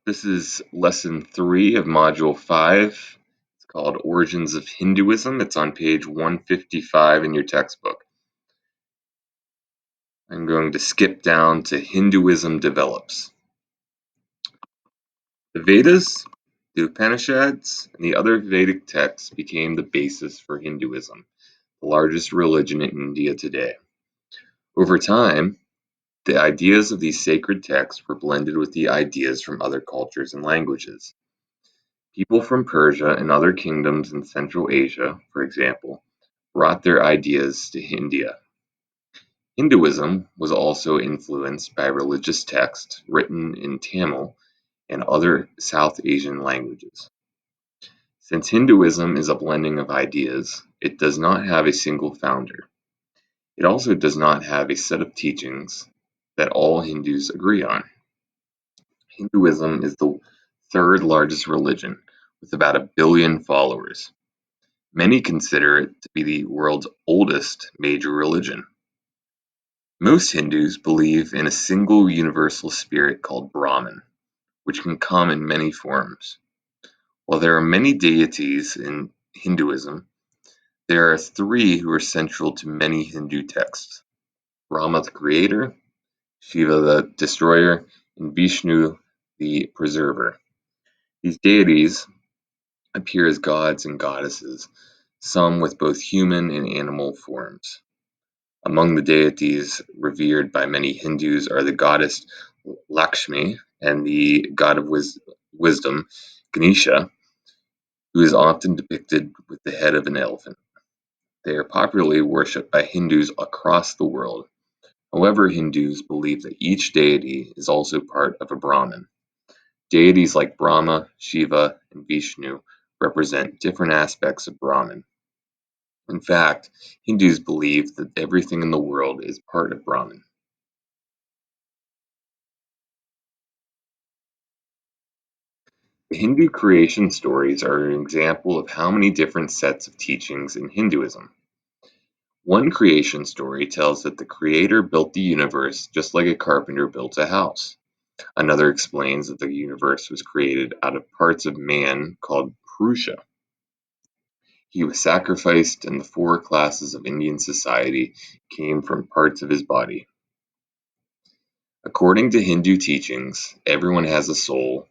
This is lesson 3 of module 5. It's called Origins of Hinduism. It's on page 155 in your textbook. I'm going to skip down to Hinduism develops. The Vedas, the Upanishads, and the other Vedic texts became the basis for Hinduism, the largest religion in India today. Over time, the ideas of these sacred texts were blended with the ideas from other cultures and languages. People from Persia and other kingdoms in Central Asia, for example, brought their ideas to India. Hinduism was also influenced by religious texts written in Tamil and other South Asian languages. Since Hinduism is a blending of ideas, it does not have a single founder. It also does not have a set of teachings that all Hindus agree on. Hinduism is the third largest religion, with about 1 billion followers. Many consider it to be the world's oldest major religion. Most Hindus believe in a single universal spirit called Brahman, which can come in many forms. While there are many deities in Hinduism, there are 3 who are central to many Hindu texts: Brahma the creator, Shiva the destroyer, and Vishnu the preserver. These deities appear as gods and goddesses, some with both human and animal forms. Among the deities revered by many Hindus are the goddess Lakshmi and the god of wisdom, Ganesha, who is often depicted with the head of an elephant. They are popularly worshipped by Hindus across the world. However, Hindus believe that each deity is also part of a Brahman. Deities like Brahma, Shiva, and Vishnu represent different aspects of Brahman. In fact, Hindus believe that everything in the world is part of Brahman. The Hindu creation stories are an example of how many different sets of teachings in Hinduism. One creation story tells that the creator built the universe just like a carpenter builds a house. Another explains that the universe was created out of parts of man called Purusha. He was sacrificed, and the 4 classes of Indian society came from parts of his body. According to Hindu teachings, everyone has a soul,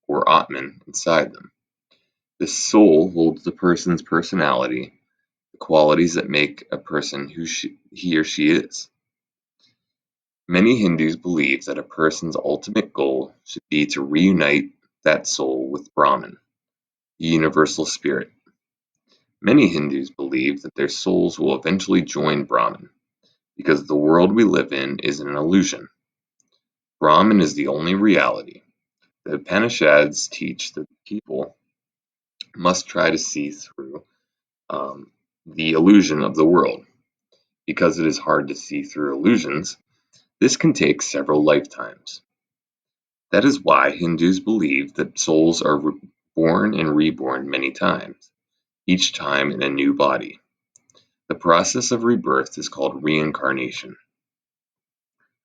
or Atman, inside them. This soul holds the person's personality, the qualities that make a person who he or she is. Many Hindus believe that a person's ultimate goal should be to reunite that soul with Brahman, the universal spirit. Many Hindus believe that their souls will eventually join Brahman, because the world we live in is an illusion. Brahman is the only reality. The Upanishads teach that people must try to see through the illusion of the world. Because it is hard to see through illusions, this can take several lifetimes. That is why Hindus believe that souls are born and reborn many times, each time in a new body. The process of rebirth is called reincarnation.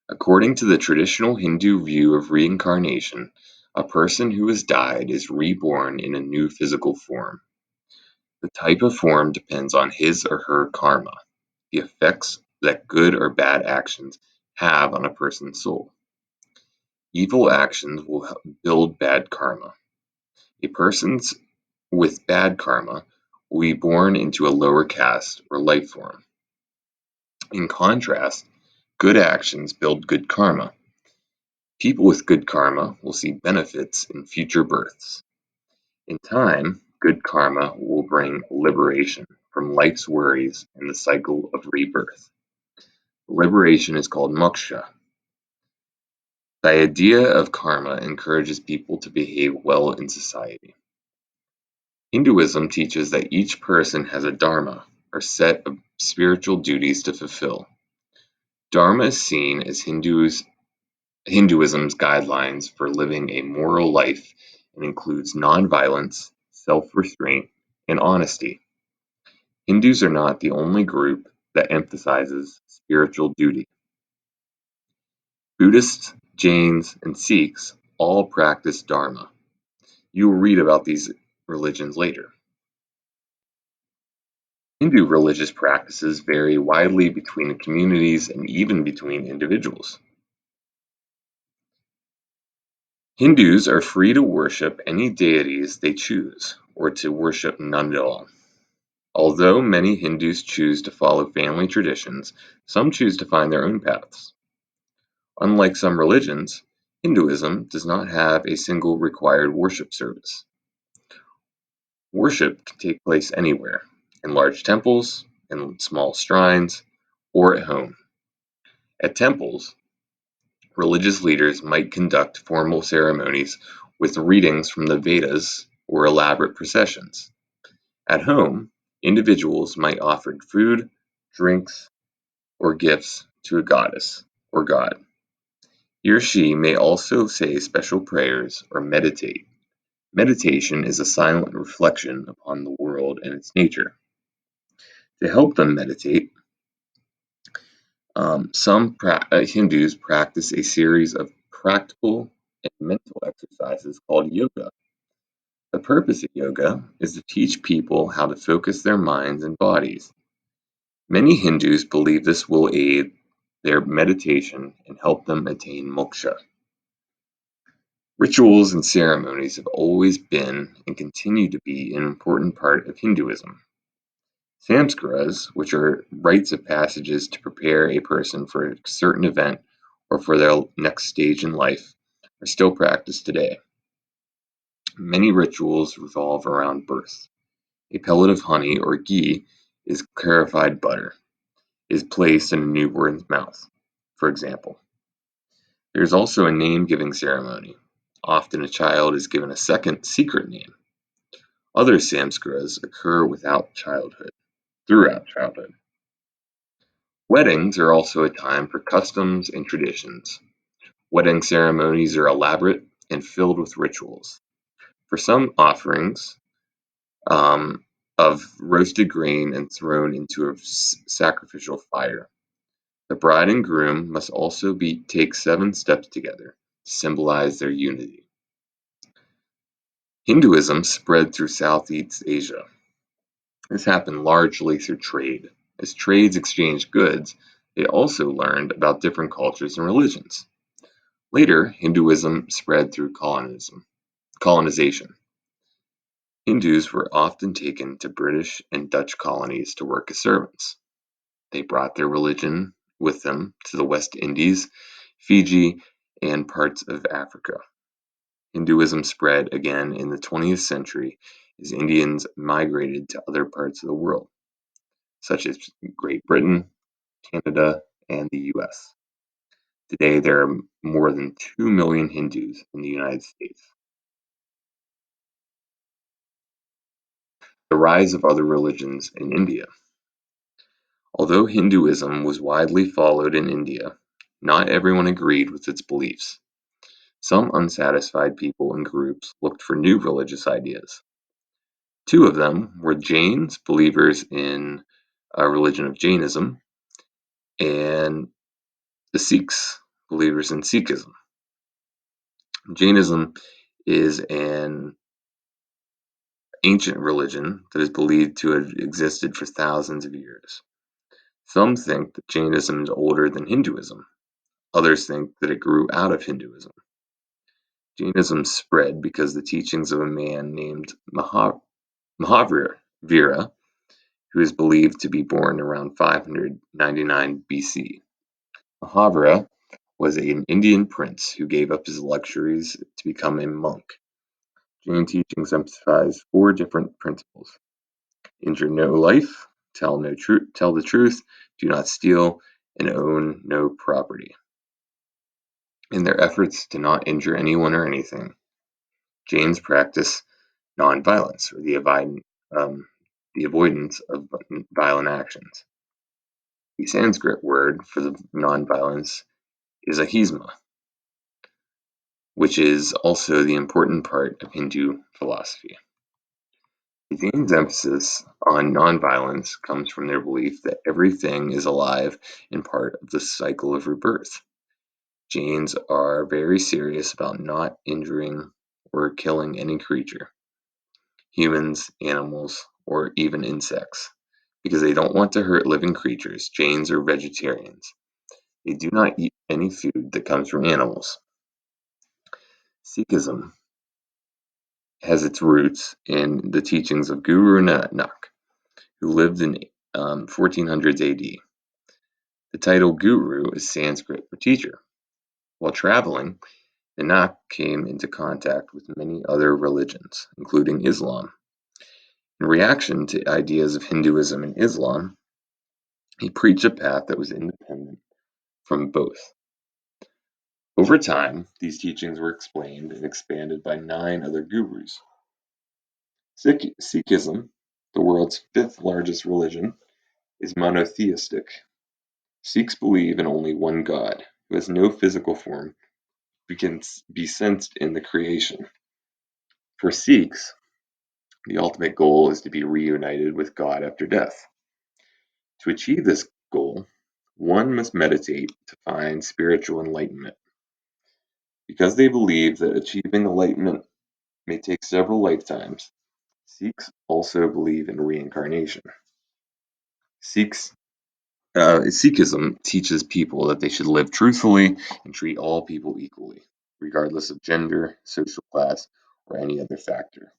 According to the traditional Hindu view of reincarnation, a person who has died is reborn in a new physical form. The type of form depends on his or her karma, the effects that good or bad actions have on a person's soul. Evil actions will build bad karma. A person with bad karma will be born into a lower caste or life form. In contrast, good actions build good karma. People with good karma will see benefits in future births. In time, good karma will bring liberation from life's worries and the cycle of rebirth. Liberation is called moksha. The idea of karma encourages people to behave well in society. Hinduism teaches that each person has a dharma, or set of spiritual duties to fulfill. Dharma is seen as Hinduism's guidelines for living a moral life and includes nonviolence, self-restraint, and honesty. Hindus are not the only group that emphasizes spiritual duty. Buddhists, Jains, and Sikhs all practice Dharma. You will read about these religions later. Hindu religious practices vary widely between communities and even between individuals. Hindus are free to worship any deities they choose, or to worship none at all. Although many Hindus choose to follow family traditions, some choose to find their own paths. Unlike some religions, Hinduism does not have a single required worship service. Worship can take place anywhere, in large temples, in small shrines, or at home. At temples, religious leaders might conduct formal ceremonies with readings from the Vedas or elaborate processions. At home, individuals might offer food, drinks, or gifts to a goddess or god. He or she may also say special prayers or meditate. Meditation is a silent reflection upon the world and its nature. To help them meditate, Hindus practice a series of practical and mental exercises called yoga. The purpose of yoga is to teach people how to focus their minds and bodies. Many Hindus believe this will aid their meditation and help them attain moksha. Rituals and ceremonies have always been and continue to be an important part of Hinduism. Samskaras, which are rites of passages to prepare a person for a certain event or for their next stage in life, are still practiced today. Many rituals revolve around birth. A pellet of honey or ghee is clarified butter, is placed in a newborn's mouth, for example. There is also a name-giving ceremony. Often a child is given a second secret name. Other samskaras occur throughout childhood. Weddings are also a time for customs and traditions. Wedding ceremonies are elaborate and filled with rituals. For some offerings of roasted grain and thrown into a sacrificial fire. The bride and groom must also take 7 steps together to symbolize their unity. Hinduism spread through Southeast Asia. This happened largely through trade. As trades exchanged goods, they also learned about different cultures and religions. Later, Hinduism spread through colonization. Hindus were often taken to British and Dutch colonies to work as servants. They brought their religion with them to the West Indies, Fiji, and parts of Africa. Hinduism spread again in the 20th century as Indians migrated to other parts of the world, such as Great Britain, Canada, and the US. Today, there are more than 2 million Hindus in the United States. The rise of other religions in India. Although Hinduism was widely followed in India, not everyone agreed with its beliefs. Some unsatisfied people and groups looked for new religious ideas. Two of them were Jains, believers in a religion of Jainism, and the Sikhs, believers in Sikhism. Jainism is an ancient religion that is believed to have existed for thousands of years. Some think that Jainism is older than Hinduism. Others think that it grew out of Hinduism. Jainism spread because the teachings of a man named Mahavira, who is believed to be born around 599 BC. Mahavira was an Indian prince who gave up his luxuries to become a monk. Jain teachings emphasize 4 different principles: injure no life, tell the truth, do not steal, and own no property. In their efforts to not injure anyone or anything, Jains practice nonviolence, or the avoidance of violent actions. The Sanskrit word for the nonviolence is ahimsa, which is also the important part of Hindu philosophy. The Jains' emphasis on nonviolence comes from their belief that everything is alive and part of the cycle of rebirth. Jains are very serious about not injuring or killing any creature, humans, animals, or even insects, because they don't want to hurt living creatures. Jains are vegetarians. They do not eat any food that comes from animals. Sikhism has its roots in the teachings of Guru Nanak, who lived in 1400s AD. The title Guru is Sanskrit for teacher. While traveling, Nanak came into contact with many other religions, including Islam. In reaction to ideas of Hinduism and Islam, he preached a path that was independent from both. Over time, these teachings were explained and expanded by 9 other gurus. Sikhism, the world's fifth largest religion, is monotheistic. Sikhs believe in only one God, who has no physical form, who can be sensed in the creation. For Sikhs, the ultimate goal is to be reunited with God after death. To achieve this goal, one must meditate to find spiritual enlightenment. Because they believe that achieving enlightenment may take several lifetimes, Sikhs also believe in reincarnation. Sikhs Sikhism teaches people that they should live truthfully and treat all people equally, regardless of gender, social class, or any other factor.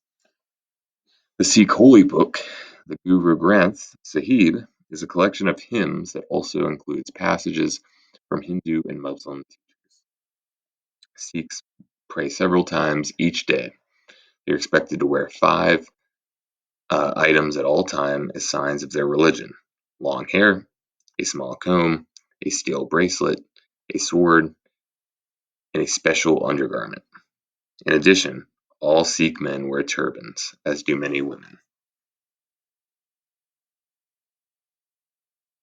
The Sikh holy book, the Guru Granth Sahib, is a collection of hymns that also includes passages from Hindu and Muslim teachers. Sikhs pray several times each day. They're expected to wear 5 items at all time as signs of their religion: long hair, a small comb, a steel bracelet, a sword, and a special undergarment. In addition, all Sikh men wear turbans, as do many women.